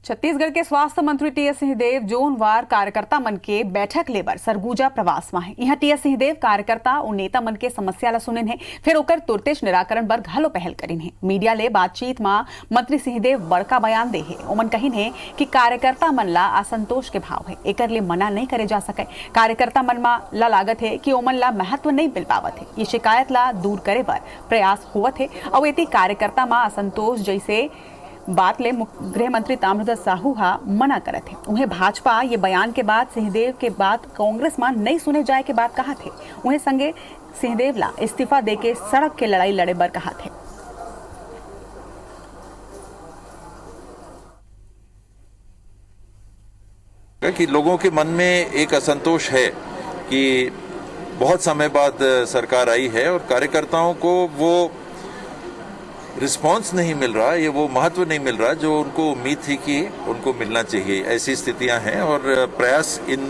छत्तीसगढ़ के स्वास्थ्य मंत्री टीएस सिंहदेव जोनवार कार्यकर्ता मन के बैठक लेबर सरगुजा प्रवास में है। यहाँ टीएस सिंहदेव कार्यकर्ता और नेता मन के समस्या ला सुनिन है, फिर ओकर तुरतेश निराकरण बर घलो पहल करिन है। मीडिया ले बातचीत में मंत्री सिंहदेव बड़का बयान दे है। ओमन कहिन है कि कार्यकर्ता मन ला असंतोष के भाव है, एकर ले मना नहीं करे जा सके। कार्यकर्ता मन ला लागत है कि ओमन ला महत्व नहीं मिल पावत है। ये शिकायत ला दूर करे बर प्रयास होवत है और यदि कार्यकर्ता में असंतोष जैसे बात ले गृह मंत्री ताम्रध्वज साहू हा मना करत है। उन्हें भाजपा ये बयान के बाद सिंहदेव के बाद कांग्रेस में नहीं सुने जाए के बात कहा थे। उन्हें संगे सिंहदेव ला इस्तीफा देके सड़क के लड़ाई लड़े बर कहा थे। कि लोगों के मन में एक असंतोष है कि बहुत समय बाद सरकार आई है और कार्यकर्ताओं को वो रिस्पांस नहीं मिल रहा, ये वो महत्व नहीं मिल रहा जो उनको उम्मीद थी कि उनको मिलना चाहिए। ऐसी स्थितियां हैं और प्रयास इन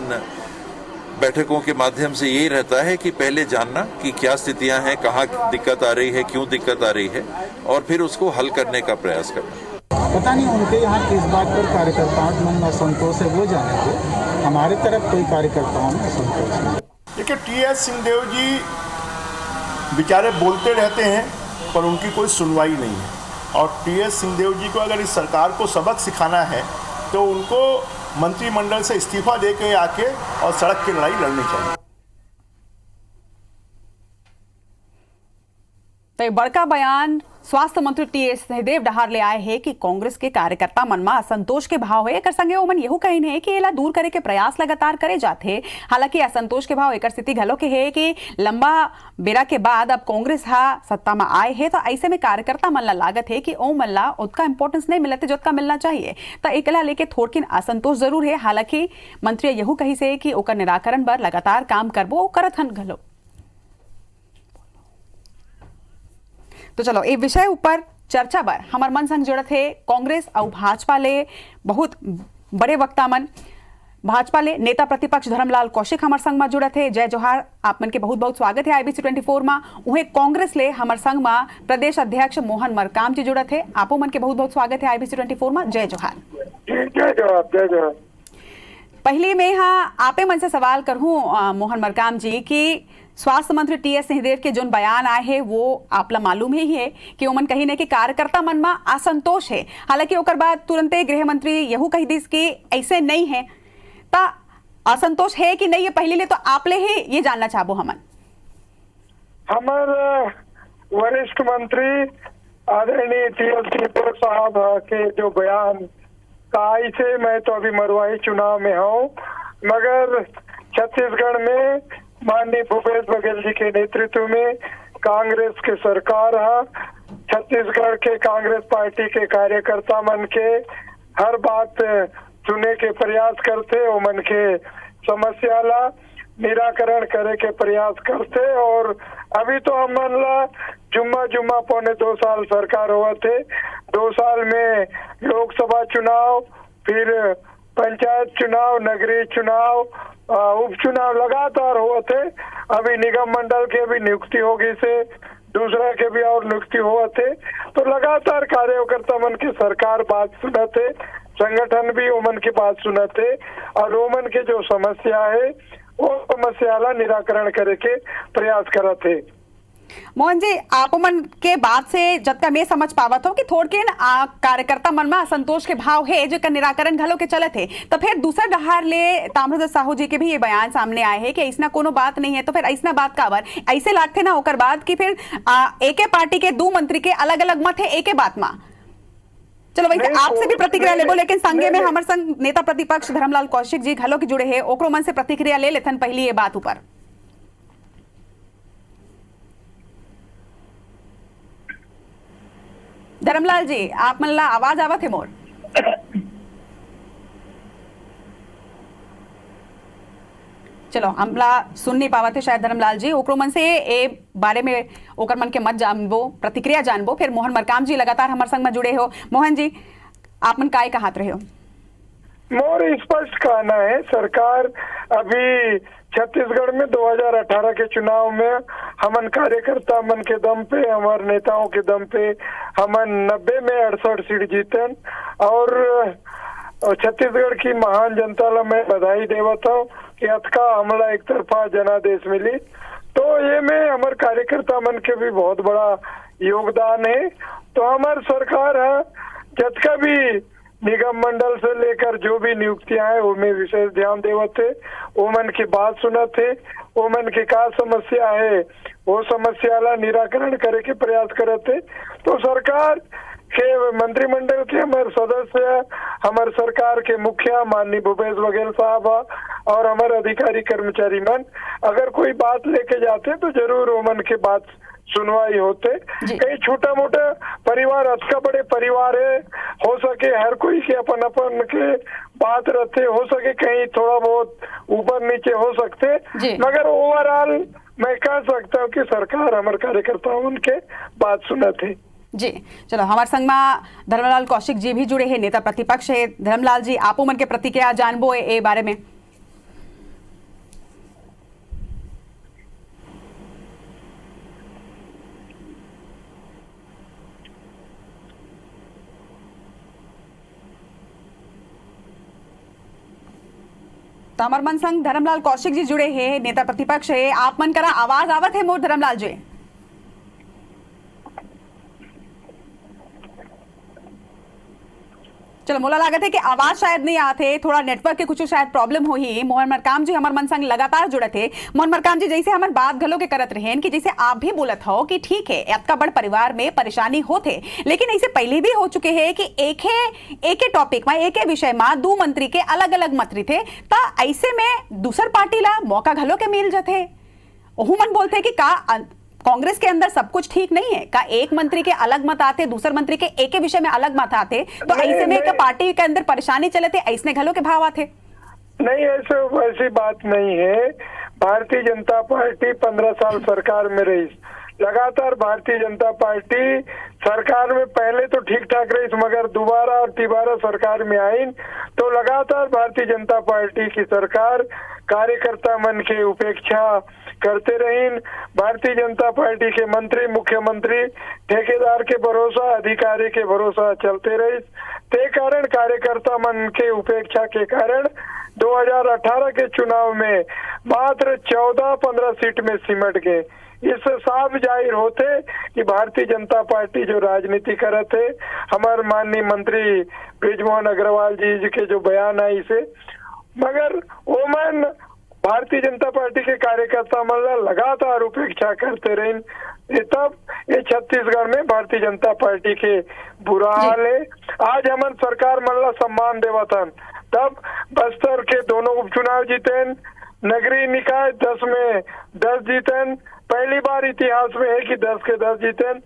बैठकों के माध्यम से यही रहता है कि पहले जानना कि क्या स्थितियां हैं, कहाँ दिक्कत आ रही है, क्यों दिक्कत आ रही है और फिर उसको हल करने का प्रयास करना। पता नहीं उनके यहाँ किस बात पर कार्यकर्ताओं में असंतोष है, वो जानेंगे। हमारे तरफ कोई कार्यकर्ताओं में असंतोष नहीं। देखिए, टीएस सिंहदेव जी बेचारे बोलते रहते हैं पर उनकी कोई सुनवाई नहीं है। और टीएस सिंहदेव जी को अगर इस सरकार को सबक सिखाना है तो उनको मंत्रिमंडल से इस्तीफा दे के आके और सड़क की लड़ाई लड़नी चाहिए। तो बड़का बयान स्वास्थ्य मंत्री टीएस सिंहदेव डहार ले आए हैं कि कांग्रेस के कार्यकर्ता मन में असंतोष के भाव है। एकर संगे ओमन यहू कहिन है कि एला दूर करे के प्रयास लगातार करे जाते। हालांकि असंतोष के भाव एकर स्थिति घलो के है कि लंबा बेरा के बाद अब कांग्रेस हा सत्ता में आए है, तो ऐसे में कार्यकर्ता मन ला लागत है कि ओ मन ला उतना इंपॉर्टेंस नहीं मिलते जोतना मिलना चाहिए। तो एकला लेके थोड़किन असंतोष जरूर है। हालांकि मंत्री यहू कही से कि ओकर निराकरण बर लगातार काम करबो करत हन घलो। तो चलो ये विषय ऊपर चर्चा बर हमार मन संग जुड़त है कांग्रेस और भाजपा ले बहुत बड़े वक्ता मन। भाजपा ले नेता प्रतिपक्ष धर्मलाल कौशिक हमार संग में जुड़त है। जय जोहार, आप मन के बहुत बहुत स्वागत है IBC 24 में। उहे कांग्रेस ले हमार संग में प्रदेश अध्यक्ष मोहन मरकाम जी जुड़त है। आपो मन के बहुत बहुत स्वागत है IBC 24 में। जय जोहार। जय जोहार, जय जोहार। पहले मैं हाँ आपे मन से सवाल करूं मोहन मरकाम जी कि स्वास्थ्य मंत्री टीएस सिंहदेव के जो बयान आए हैं वो आपला मालूम ही है कि ओमन कही ने कि कार्यकर्ता मन में असंतोष है। हालांकि ओकर बाद तुरंत गृह मंत्री यहू कही दिस कि ऐसे नहीं है। ता असंतोष है कि नहीं, ये पहले ले तो आप ले ही ये जानना चाहबो हमन। हमारे वरिष्ठ मंत्री आदरणीय टीएस सिंहदेव साहब के जो बयान का से मैं तो अभी मरवाही चुनाव में हूँ, मगर छत्तीसगढ़ में माननीय भूपेश बघेल जी के नेतृत्व में कांग्रेस के सरकार है। छत्तीसगढ़ के कांग्रेस पार्टी के कार्यकर्ता मन के हर बात सुने के प्रयास करते, वो मन के समस्या ला निराकरण करे के प्रयास करते। और अभी तो हम मन ला जुम्मा पौने 2 साल सरकार हुआ थे। 2 साल में लोकसभा चुनाव, फिर पंचायत चुनाव, नगरीय चुनाव, उपचुनाव लगातार हुए थे। अभी निगम मंडल के भी नियुक्ति होगी से दूसरा के भी और नियुक्ति हुआ थे। तो लगातार कार्यकर्ता मन की सरकार बात सुनते, संगठन भी ओमन की बात सुनते और ओमन के जो समस्या है वो समस्या ला निराकरण करे के प्रयास करते। मोहन जी, आप मन के बात से जब तक मैं समझ पावत हो कि थोड़के कार्यकर्ता मन में असंतोष के भाव है जो निराकरण घलो के चलत है, तो फिर दूसरा डहार ले ताम्रध्वज साहू जी के भी ये बयान सामने आए हैं कि ऐसा कोनो बात नहीं है। तो फिर ऐसा बात काबर ऐसे लागते ना ओकर बाद कि फिर एके पार्टी के 2 मंत्री के अलग अलग मत है एके बात में। चलो वैसे आपसे भी प्रतिक्रिया लेबो, लेकिन संगे में हमारे संग नेता प्रतिपक्ष धर्मलाल कौशिक जी घलो के जुड़े है, ओकरो मन से प्रतिक्रिया ले लेथन पहली ये बात ऊपर। धर्मलाल जी, आप मन ला आवाज आवत है मोर? चलो हमला सुन नहीं पावत है शायद धर्मलाल जी। ओकरो मन से ए बारे में ओकर मन के मत जानबो, प्रतिक्रिया जानबो। फिर मोहन मरकाम जी लगातार हमारे संग में जुड़े हो। मोहन जी, आप मन काय कहत रहे हो? मोर स्पष्ट कहना है, सरकार अभी छत्तीसगढ़ में 2018 के चुनाव में हमन कार्यकर्ता मन के दम पे, हमारे नेताओं के दम पे हमन 90 में 68 सीट जीतन और और छत्तीसगढ़ की महान जनता ला मैं बधाई देवत हूँ कि अतका हमला एक तरफा जनादेश मिली। तो ये में हमारे कार्यकर्ता मन के भी बहुत बड़ा योगदान है। तो हमारी सरकार है जतका भी निगम मंडल से लेकर जो भी नियुक्तियां है उनमें विशेष ध्यान देवत है, वो मन की बात सुनत है, वो मन की का समस्या है वो समस्या ला निराकरण करे के प्रयास करते। तो सरकार के मंत्रिमंडल के हमारे सदस्य, हमारे सरकार के मुखिया माननीय भूपेश बघेल साहब और हमारे अधिकारी कर्मचारी मन अगर कोई बात लेके जाते तो जरूर वो मन की बात सुनवाई होते। कई छोटा मोटा परिवार अच्छा बड़े परिवार है, हो सके हर कोई के अपन अपन के बात रहते, हो सके कहीं थोड़ा बहुत ऊपर नीचे हो सकते, मगर ओवरऑल मैं कह सकता हूँ कि सरकार हमारे कार्यकर्ताओं उनके बात सुनत है। जी चलो हमारे संग में धर्मलाल कौशिक जी भी जुड़े हैं, नेता प्रतिपक्ष है। धर्मलाल जी आपो मन के प्रतिक्रिया जानबो ए बारे में। तो हमार मन संग धर्मलाल कौशिक जी जुड़े हैं, नेता प्रतिपक्ष है। आप मन करा आवाज आवत है मोर धर्मलाल जी? चलो मोला लागत है कि आवाज शायद नहीं आते, थोड़ा नेटवर्क के कुछ शायद प्रॉब्लम हो ही। मोहन मरकाम जी हमारे मन संग लगातार जुड़े थे। मोहन मरकाम जी जैसे हमारे बात घलो के करत रहे कि जैसे आप भी बोलत हो कि ठीक है आपका बड़ परिवार में परेशानी होते, लेकिन ऐसे पहले भी हो चुके हैं कि एक टॉपिक में एक विषय में दो मंत्री के अलग अलग मंत्री थे, ता ऐसे में दूसर पार्टी ला मौका घलो के मिल जाते। ओहू मन बोलते कि का कांग्रेस के अंदर सब कुछ ठीक नहीं है का, एक मंत्री के अलग मत आते, दूसरे मंत्री के एक विषय में अलग मत आते, तो ऐसे में एक पार्टी के अंदर परेशानी चले थे, ऐसने घलों के भाव आते? नहीं, ऐसी बात नहीं है। भारतीय जनता पार्टी 15 साल सरकार में रही, लगातार भारतीय जनता पार्टी सरकार में पहले तो ठीक ठाक रही, मगर दोबारा और तिबारा सरकार में आई तो लगातार भारतीय जनता पार्टी की सरकार कार्यकर्ता मन के उपेक्षा करते रही। भारतीय जनता पार्टी के मंत्री, मुख्यमंत्री ठेकेदार के भरोसा, अधिकारी के भरोसा चलते रही। ते कारण कार्यकर्ता मन के उपेक्षा के कारण 2018 के चुनाव में मात्र 14-15 सीट में सिमट गए। इससे साफ जाहिर होते कि भारतीय जनता पार्टी जो राजनीति करते, हमारे माननीय मंत्री बृजमोहन अग्रवाल जी के जो बयान आई से, मगर वो मन भारतीय जनता पार्टी के कार्यकर्ता मन लगातार उपेक्षा करते रहे, तब ये छत्तीसगढ़ में भारतीय जनता पार्टी के बुरा हाल है। आज हमारे सरकार मन सम्मान देवतन, तब बस्तर के दोनों उपचुनाव जीतेन, नगरीय निकाय 10 में 10 जीतेन, पहली बार इतिहास में है कि 10 के 10 जीतेन।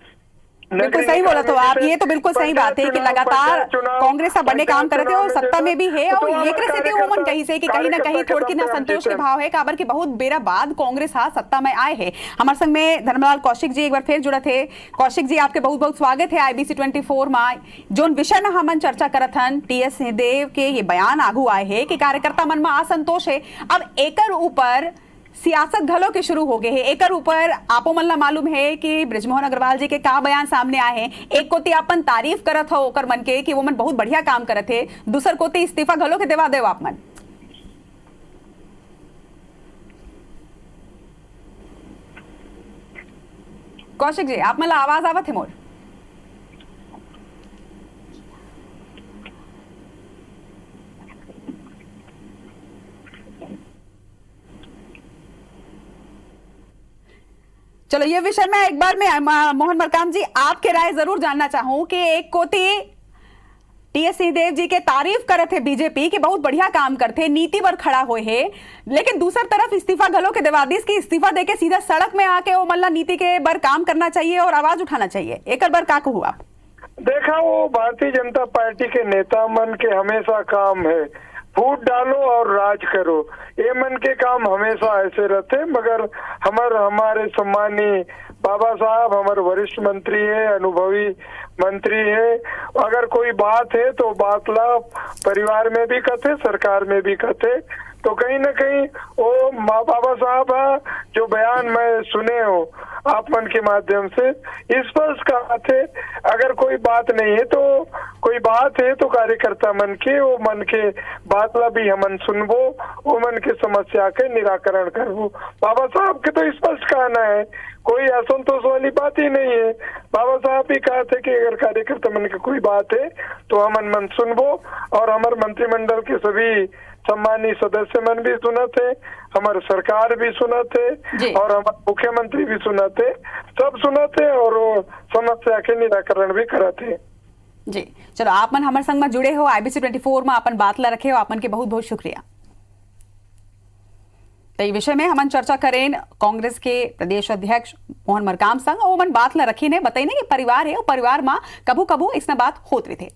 बिल्कुल सही बोला तो आप, ये तो बिल्कुल सही बात है कि लगातार कांग्रेस बने काम करते और सत्ता में भी है, और ये से उमन कहीं से कि कहीं ना कहीं थोड़ी ना संतोष के भाव है, काबर की बहुत बेरा बाद कांग्रेस सत्ता में आए हैं। हमारे संग में धर्मलाल कौशिक जी एक बार फिर जुड़े थे। कौशिक जी आपके बहुत बहुत स्वागत है IBC 24 में। जो विषय में हमन चर्चा करत हन, TS सिंहदेव के ये बयान आगू आए है कि कार्यकर्ता मन में असंतोष है। अब एकर ऊपर सियासत घलो के शुरू हो गए हैं, एकर ऊपर आपो मन ला मालूम है कि बृजमोहन अग्रवाल जी के का बयान सामने आए हैं। एक कोती अपन तारीफ करत हो ओकर मन के कि वो मन बहुत बढ़िया काम करत है, दूसर कोती इस्तीफा घलो के देवा देव आप मन। कौशिक जी आप मन ला आवाज आवत है मोर? चलो ये विषय में एक बार मैं मोहन मरकाम जी आपके राय जरूर जानना चाहूं कि एक कोती TS सिंहदेव जी के तारीफ करे थे बीजेपी कि बहुत बढ़िया काम करते, नीति पर खड़ा हुए है, लेकिन दूसर तरफ इस्तीफा घलो के देवादिस की इस्तीफा देके सीधा सड़क में आके वो मल्ला नीति के बर काम करना चाहिए और आवाज उठाना चाहिए। एक बार का कहूँ आप? देखा, वो भारतीय जनता पार्टी के नेता मन के हमेशा काम है फूट डालो और राज करो, ये मन के काम हमेशा ऐसे रहते। मगर हमारे सम्मानी बाबा साहब हमारे वरिष्ठ मंत्री है, अनुभवी मंत्री है, अगर कोई बात है तो बात ला परिवार में भी कहते, सरकार में भी कहते। तो कहीं ना कहीं वो माँ बाबा साहब जो बयान मैं सुने हो आप मन के माध्यम से स्पष्ट कहा थे, अगर कोई बात नहीं है तो कोई बात है तो कार्यकर्ता मन के वो मन के बात ला भी हमन सुनबो, वो मन के समस्या के निराकरण करबो। बाबा साहब के तो स्पष्ट कहना है, कोई असंतोष वाली बात ही नहीं है। बाबा साहब भी कहा थे कि अगर कार्यकर्ता मन की कोई बात है तो हमन मन सुनबो, और हमारे मंत्रिमंडल के सभी सम्मानीय सदस्य मन भी सुना थे, हमारे सरकार भी सुना थे और हमारे मुख्यमंत्री भी सुना थे, सब सुना थे और वो समस्या के निराकरण भी करा थे। जी चलो, आप मन हमारे संग में जुड़े हो, IBC 24 में अपन बात ला रखे हो, आप मन के बहुत बहुत शुक्रिया। तो ये विषय में हम चर्चा करें कांग्रेस के प्रदेश अध्यक्ष मोहन मरकाम संग, वो मन बात ला रखी ने बताई कि परिवार है, वो परिवार में कभू कभू इसना बात होत रही थे।